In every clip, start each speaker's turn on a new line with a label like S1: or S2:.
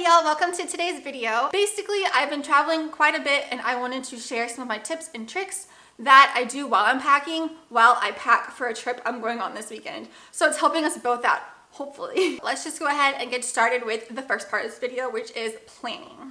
S1: y'all, welcome to today's video. Basically, I've been traveling quite a bit and I wanted to share some of my tips and tricks that I do while I'm packing, while I pack for a trip I'm going on this weekend. So it's helping us both out, hopefully. Let's just go ahead and get started with the first part of this video, which is planning.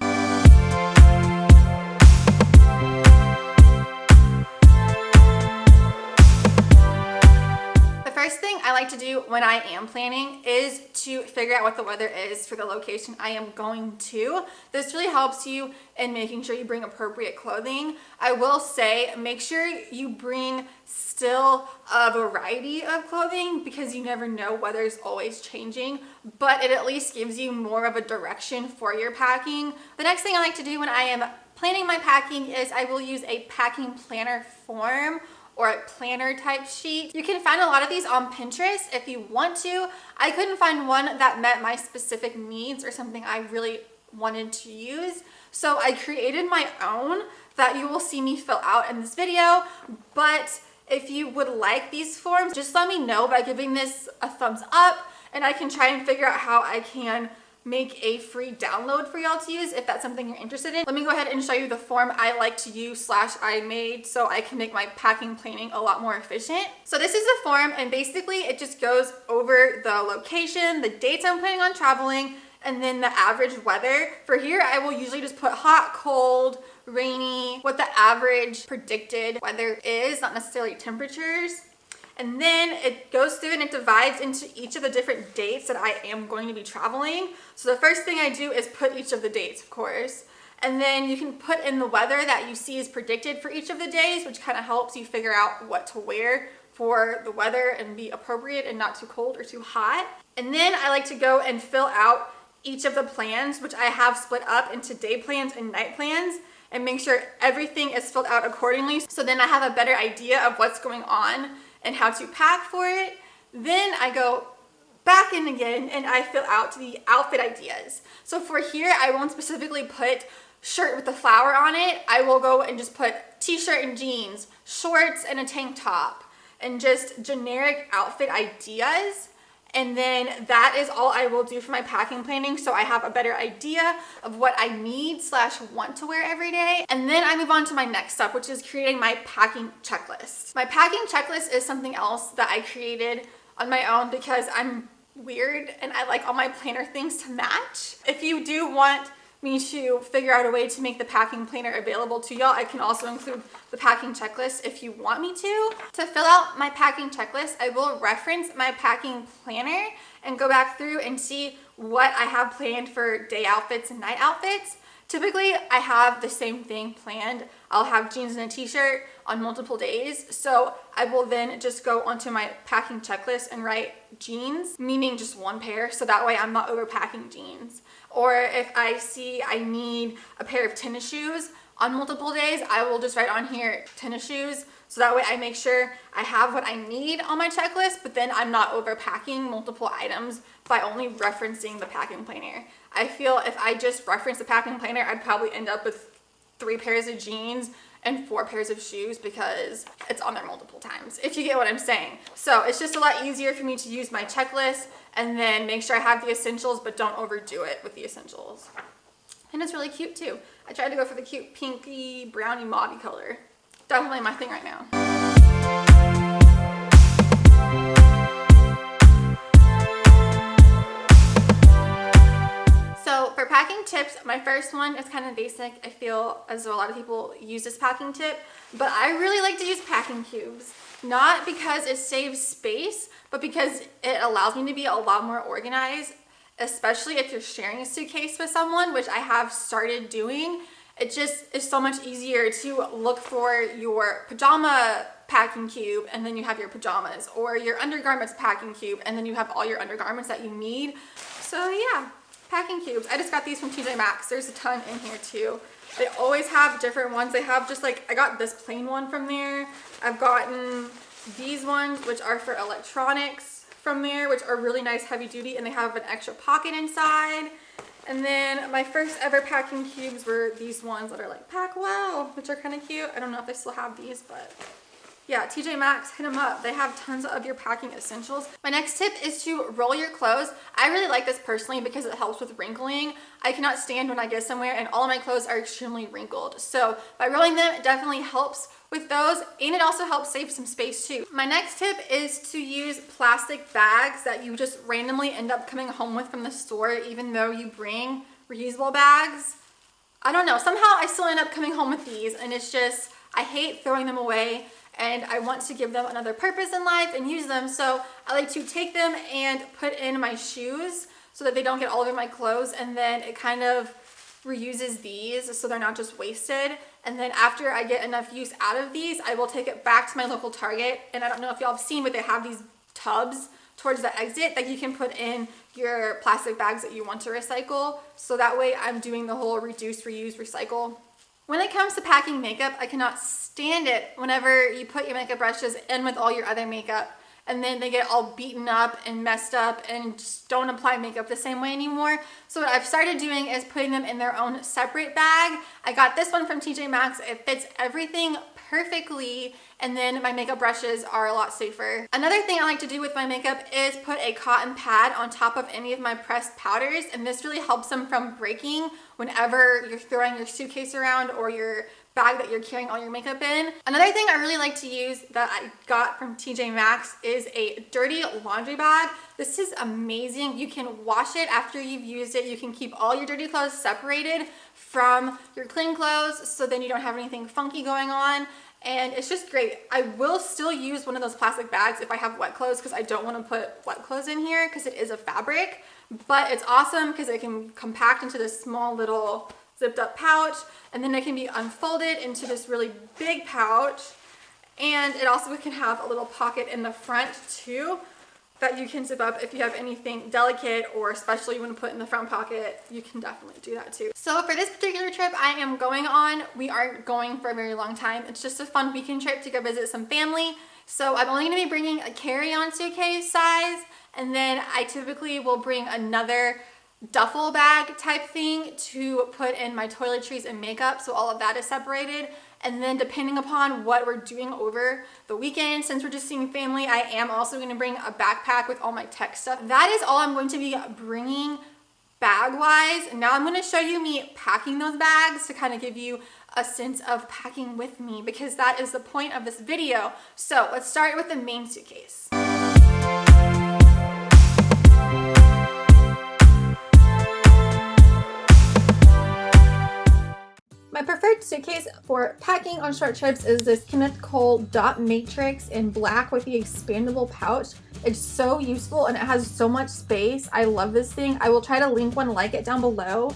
S1: First thing I like to do when I am planning is to figure out what the weather is for the location I am going to. This really helps you in making sure you bring appropriate clothing. I will say, make sure you bring still a variety of clothing because you never know, weather is always changing, but it at least gives you more of a direction for your packing. The next thing I like to do when I am planning my packing is I will use a packing planner form or a planner type sheet. You can find a lot of these on Pinterest if you want to. I couldn't find one that met my specific needs or something I really wanted to use. So I created my own that you will see me fill out in this video. But if you would like these forms, just let me know by giving this a thumbs up and I can try and figure out how I can make a free download for y'all to use if that's something you're interested in. Let me go ahead and show you the form I like to use / I made so I can make my packing planning a lot more efficient. So this is the form and basically it just goes over the location, the dates I'm planning on traveling, and then the average weather. For here, I will usually just put hot, cold, rainy, what the average predicted weather is, not necessarily temperatures. And then it goes through and it divides into each of the different dates that I am going to be traveling. So the first thing I do is put each of the dates, of course. And then you can put in the weather that you see is predicted for each of the days, which kind of helps you figure out what to wear for the weather and be appropriate and not too cold or too hot. And then I like to go and fill out each of the plans, which I have split up into day plans and night plans, and make sure everything is filled out accordingly. So then I have a better idea of what's going on and how to pack for it. Then I go back in again and I fill out the outfit ideas. So for here, I won't specifically put shirt with a flower on it. I will go and just put t-shirt and jeans, shorts and a tank top, and just generic outfit ideas. And then that is all I will do for my packing planning, so I have a better idea of what I need / want to wear every day. And then I move on to my next step, which is creating my packing checklist. My packing checklist is something else that I created on my own because I'm weird and I like all my planner things to match. If you do want me to figure out a way to make the packing planner available to y'all, I can also include the packing checklist if you want me to. To fill out my packing checklist, I will reference my packing planner and go back through and see what I have planned for day outfits and night outfits. Typically, I have the same thing planned. I'll have jeans and a t-shirt on multiple days. So I will then just go onto my packing checklist and write jeans, meaning just one pair. So that way I'm not overpacking jeans. Or if I see I need a pair of tennis shoes on multiple days, I will just write on here tennis shoes. So that way I make sure I have what I need on my checklist, but then I'm not overpacking multiple items by only referencing the packing planner. I feel if I just reference the packing planner, I'd probably end up with 3 pairs of jeans and 4 pairs of shoes because it's on there multiple times, if you get what I'm saying. So it's just a lot easier for me to use my checklist and then make sure I have the essentials, but don't overdo it with the essentials. And it's really cute too. I tried to go for the cute pinky brownie mauvey color. Definitely my thing right now. So for packing tips, my first one is kind of basic. I feel as though a lot of people use this packing tip, but I really like to use packing cubes. Not because it saves space, but because it allows me to be a lot more organized, especially if you're sharing a suitcase with someone, which I have started doing. It just is so much easier to look for your pajama packing cube and then you have your pajamas, or your undergarments packing cube and then you have all your undergarments that you need. So yeah, packing cubes. I just got these from TJ Maxx. There's a ton in here too. They always have different ones. They have just like, I got this plain one from there. I've gotten these ones, which are for electronics from there, which are really nice, heavy duty, and they have an extra pocket inside. And then my first ever packing cubes were these ones that are like pack well, which are kind of cute. I don't know if they still have these, but Yeah, TJ Maxx, hit them up. They have tons of your packing essentials. My next tip is to roll your clothes. I really like this personally because it helps with wrinkling. I cannot stand when I get somewhere and all of my clothes are extremely wrinkled. So by rolling them, it definitely helps with those, and it also helps save some space too. My next tip is to use plastic bags that you just randomly end up coming home with from the store, even though you bring reusable bags. I don't know, somehow I still end up coming home with these, and it's just, I hate throwing them away, and I want to give them another purpose in life and use them. So I like to take them and put in my shoes so that they don't get all over my clothes, and then it kind of reuses these so they're not just wasted. And then after I get enough use out of these, I will take it back to my local Target. And I don't know if y'all have seen, but they have these tubs towards the exit that you can put in your plastic bags that you want to recycle. So that way I'm doing the whole reduce, reuse, recycle. When it comes to packing makeup, I cannot stand it whenever you put your makeup brushes in with all your other makeup and then they get all beaten up and messed up and just don't apply makeup the same way anymore. So what I've started doing is putting them in their own separate bag. I got this one from TJ Maxx. It fits everything perfectly, and then my makeup brushes are a lot safer. Another thing I like to do with my makeup is put a cotton pad on top of any of my pressed powders, and this really helps them from breaking whenever you're throwing your suitcase around or your bag that you're carrying all your makeup in. Another thing I really like to use that I got from TJ Maxx is a dirty laundry bag. This is amazing. You can wash it after you've used it. You can keep all your dirty clothes separated from your clean clothes, so then you don't have anything funky going on. And it's just great. I will still use one of those plastic bags if I have wet clothes, because I don't want to put wet clothes in here because it is a fabric. But it's awesome because it can compact into this small little zipped up pouch, and then it can be unfolded into this really big pouch. And it also can have a little pocket in the front too that you can zip up if you have anything delicate, or especially you want to put in the front pocket, you can definitely do that too. So for this particular trip I am going on, we aren't going for a very long time. It's just a fun weekend trip to go visit some family. So I'm only going to be bringing a carry-on suitcase size, and then I typically will bring another duffel bag type thing to put in my toiletries and makeup, so all of that is separated. And then depending upon what we're doing over the weekend, since we're just seeing family, I am also going to bring a backpack with all my tech stuff. That is all I'm going to be bringing bag wise. Now I'm going to show you me packing those bags to kind of give you a sense of packing with me, because that is the point of this video. So let's start with the main suitcase. My preferred suitcase for packing on short trips is this Kenneth Cole Dot Matrix in black with the expandable pouch. It's so useful and it has so much space. I love this thing. I will try to link one like it down below.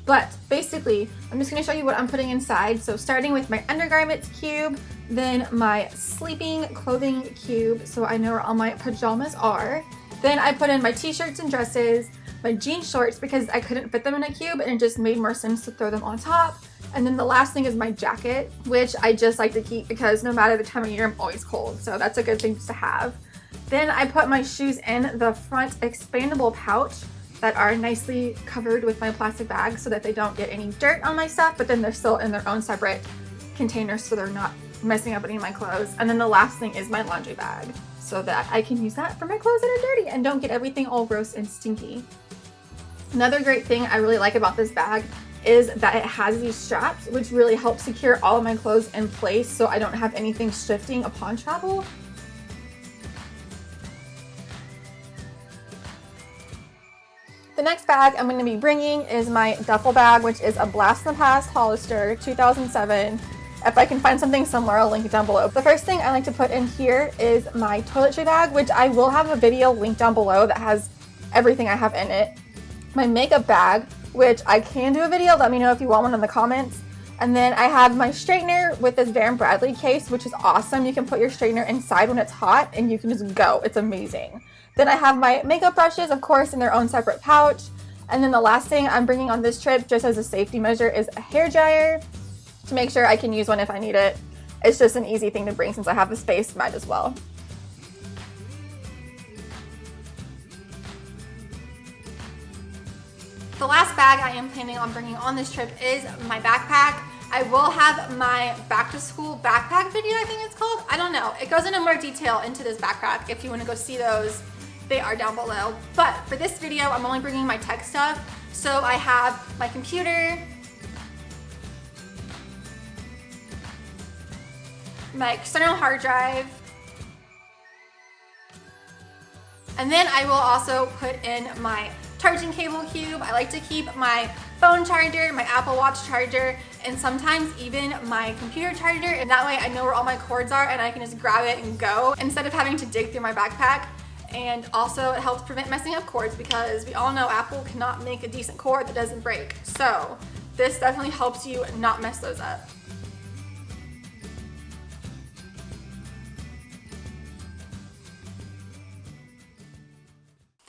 S1: But basically, I'm just going to show you what I'm putting inside. So starting with my undergarments cube, then my sleeping clothing cube, so I know where all my pajamas are. Then I put in my t-shirts and dresses, my jean shorts because I couldn't fit them in a cube and it just made more sense to throw them on top. And then the last thing is my jacket, which I just like to keep because no matter the time of year, I'm always cold. So that's a good thing to have. Then I put my shoes in the front expandable pouch that are nicely covered with my plastic bag so that they don't get any dirt on my stuff, but then they're still in their own separate containers so they're not messing up any of my clothes. And then the last thing is my laundry bag so that I can use that for my clothes that are dirty and don't get everything all gross and stinky. Another great thing I really like about this bag is that it has these straps, which really help secure all of my clothes in place so I don't have anything shifting upon travel. The next bag I'm going to be bringing is my duffel bag, which is a Blast from the Past Hollister 2007. If I can find something somewhere, I'll link it down below. The first thing I like to put in here is my toiletry bag, which I will have a video linked down below that has everything I have in it. My makeup bag, which I can do a video, let me know if you want one in the comments. And then I have my straightener with this Baron Bradley case, which is awesome. You can put your straightener inside when it's hot and you can just go. It's amazing. Then I have my makeup brushes, of course, in their own separate pouch. And then the last thing I'm bringing on this trip, just as a safety measure, is a hair dryer to make sure I can use one if I need it. It's just an easy thing to bring since I have the space, might as well. The last bag I am planning on bringing on this trip is my backpack. I will have my back to school backpack video, I think it's called. I don't know. It goes into more detail into this backpack. If you want to go see those, they are down below. But for this video, I'm only bringing my tech stuff. So I have my computer, my external hard drive, and then I will also put in my charging cable cube. I like to keep my phone charger, my Apple Watch charger, and sometimes even my computer charger, and that way I know where all my cords are and I can just grab it and go instead of having to dig through my backpack. And also it helps prevent messing up cords because we all know Apple cannot make a decent cord that doesn't break. So this definitely helps you not mess those up.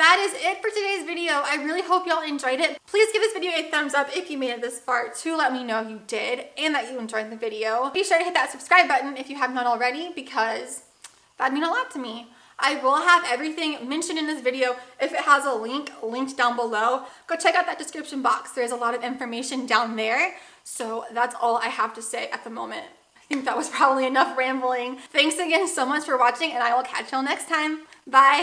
S1: That is it for today's video. I really hope y'all enjoyed it. Please give this video a thumbs up if you made it this far to let me know you did and that you enjoyed the video. Be sure to hit that subscribe button if you have not already because that'd mean a lot to me. I will have everything mentioned in this video. If it has a link linked down below, go check out that description box. There's a lot of information down there. So that's all I have to say at the moment. I think that was probably enough rambling. Thanks again so much for watching, and I will catch y'all next time. Bye.